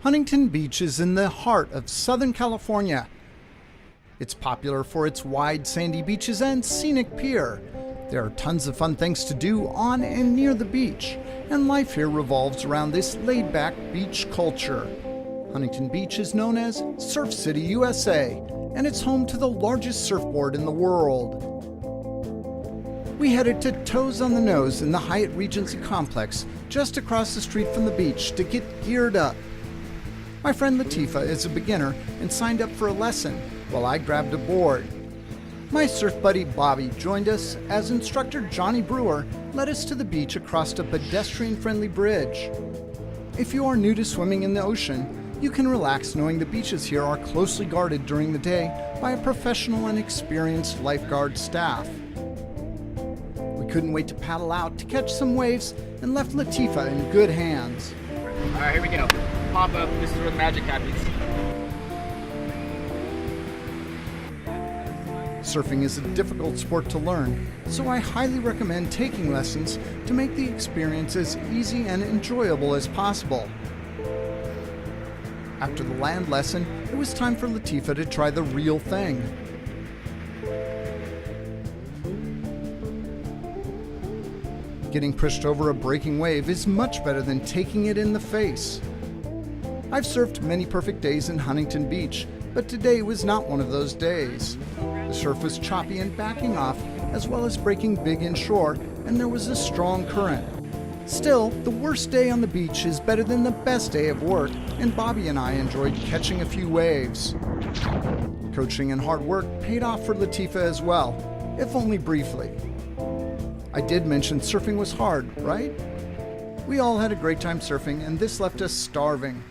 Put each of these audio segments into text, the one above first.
Huntington Beach is in the heart of Southern California. It's popular for its wide sandy beaches and scenic pier. There are tons of fun things to do on and near the beach, and life here revolves around this laid-back beach culture. Huntington Beach is known as Surf City, USA, and it's home to the largest surfboard in the world. We headed to Toes on the Nose in the Hyatt Regency complex, just across the street from the beach, to get geared up. My friend Latifah is a beginner and signed up for a lesson, while I grabbed a board. My surf buddy Bobby joined us as instructor Johnny Brewer led us to the beach across a pedestrian-friendly bridge. If you are new to swimming in the ocean, you can relax knowing the beaches here are closely guarded during the day by a professional and experienced lifeguard staff. We couldn't wait to paddle out to catch some waves and left Latifah in good hands. All right, here we go. Pop up. This is where the magic happens. Surfing is a difficult sport to learn, so I highly recommend taking lessons to make the experience as easy and enjoyable as possible. After the land lesson, it was time for Latifah to try the real thing. Getting pushed over a breaking wave is much better than taking it in the face. I've surfed many perfect days in Huntington Beach, but today was not one of those days. The surf was choppy and backing off, as well as breaking big inshore, and there was a strong current. Still, the worst day on the beach is better than the best day of work, and Bobby and I enjoyed catching a few waves. Coaching and hard work paid off for Latifah as well, if only briefly. I did mention surfing was hard, right? We all had a great time surfing, and this left us starving.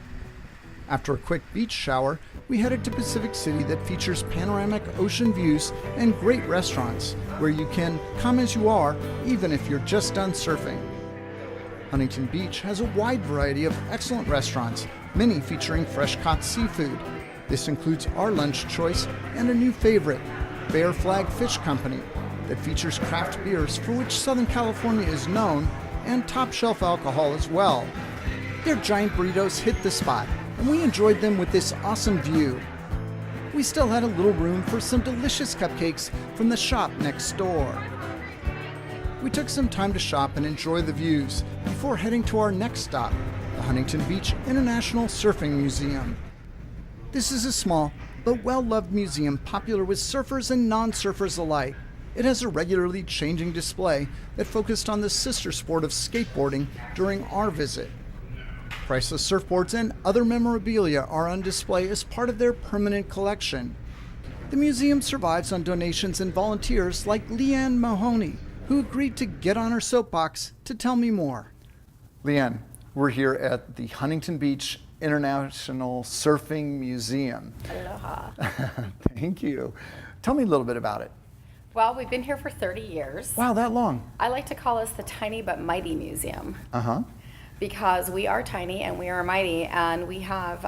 After a quick beach shower, we headed to Pacific City that features panoramic ocean views and great restaurants where you can come as you are, even if you're just done surfing. Huntington Beach has a wide variety of excellent restaurants, many featuring fresh-caught seafood. This includes our lunch choice and a new favorite, Bear Flag Fish Company, that features craft beers for which Southern California is known, and top-shelf alcohol as well. Their giant burritos hit the spot, and we enjoyed them with this awesome view. We still had a little room for some delicious cupcakes from the shop next door. We took some time to shop and enjoy the views before heading to our next stop, the Huntington Beach International Surfing Museum. This is a small but well-loved museum popular with surfers and non-surfers alike. It has a regularly changing display that focused on the sister sport of skateboarding during our visit. Priceless surfboards and other memorabilia are on display as part of their permanent collection. The museum survives on donations and volunteers like Leanne Mahoney, who agreed to get on her soapbox to tell me more. Leanne, we're here at the Huntington Beach International Surfing Museum. Aloha. Thank you. Tell me a little bit about it. Well, we've been here for 30 years. Wow, that long. I like to call us the Tiny But Mighty Museum. Uh-huh. Because we are tiny and we are mighty, and we have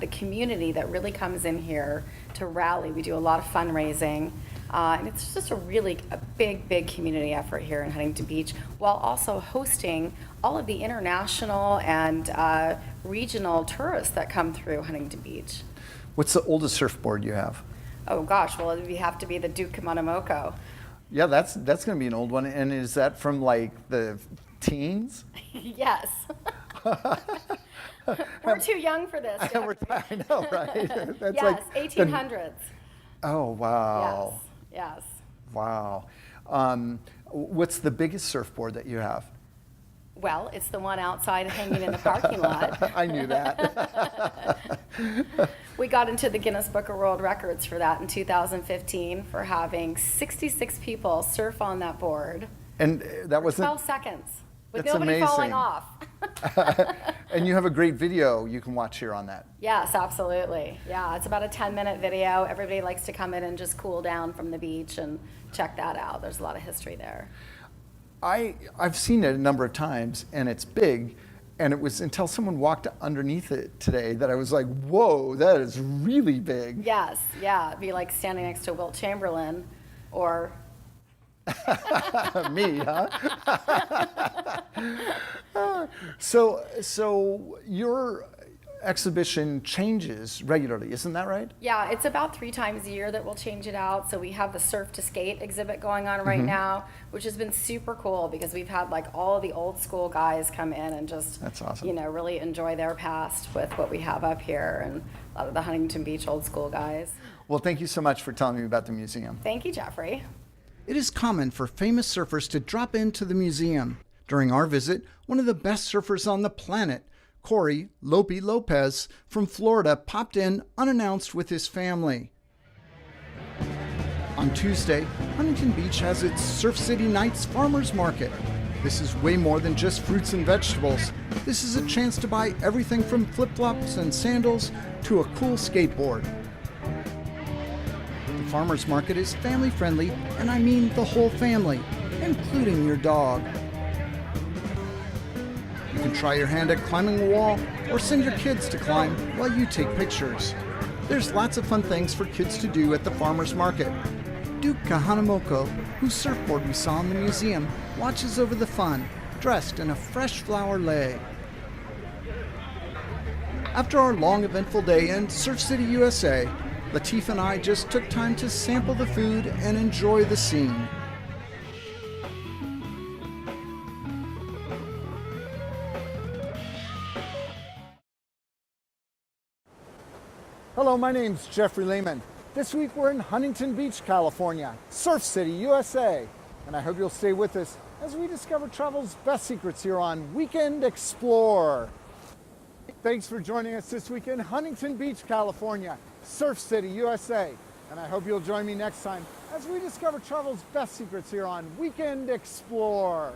the community that really comes in here to rally. We do a lot of fundraising, and it's just a big community effort here in Huntington Beach, while also hosting all of the international and regional tourists that come through Huntington Beach. What's the oldest surfboard you have? Oh gosh, well, it would have to be the Duke Kamanamoko. Yeah, that's going to be an old one. And is that from like the teens? Yes. We're too young for this. I know, right? That's yes, like 1800s. Oh, wow. Yes. Wow. What's the biggest surfboard that you have? Well, it's the one outside hanging in the parking lot. I knew that. We got into the Guinness Book of World Records for that in 2015 for having 66 people surf on that board. And that wasn't 12 seconds with that's nobody amazing. falling off. And you have a great video you can watch here on that. Yes, absolutely. Yeah, it's about a 10-minute video. Everybody likes to come in and just cool down from the beach and check that out. There's a lot of history there. I've seen it a number of times, and it's big, and it was until someone walked underneath it today that I was like, whoa, that is really big. Yes, yeah, it'd be like standing next to Wilt Chamberlain or Me, huh? So exhibition changes regularly, isn't that right? Yeah, it's about 3 times a year that we'll change it out. So we have the Surf to Skate exhibit going on right now, which has been super cool because we've had like all the old school guys come in and just, That's awesome. you know, really enjoy their past with what we have up here, and a lot of the Huntington Beach old school guys. Well, thank you so much for telling me about the museum. Thank you, Jeffrey. It is common for famous surfers to drop into the museum. During our visit, one of the best surfers on the planet, Corey Lope Lopez from Florida, popped in unannounced with his family. On Tuesday, Huntington Beach has its Surf City Nights Farmers Market. This is way more than just fruits and vegetables. This is a chance to buy everything from flip-flops and sandals to a cool skateboard. The farmers market is family friendly, and I mean the whole family, including your dog. You can try your hand at climbing a wall or send your kids to climb while you take pictures. There's lots of fun things for kids to do at the farmers market. Duke Kahanamoko, whose surfboard we saw in the museum, watches over the fun, dressed in a fresh flower lei. After our long eventful day in Surf City, USA, Latif and I just took time to sample the food and enjoy the scene. Hello, my name's Jeffrey Lehmann. This week we're in Huntington Beach, California, Surf City, USA. And I hope you'll stay with us as we discover travel's best secrets here on Weekend Explore. Thanks for joining us this week in Huntington Beach, California, Surf City, USA. And I hope you'll join me next time as we discover travel's best secrets here on Weekend Explore.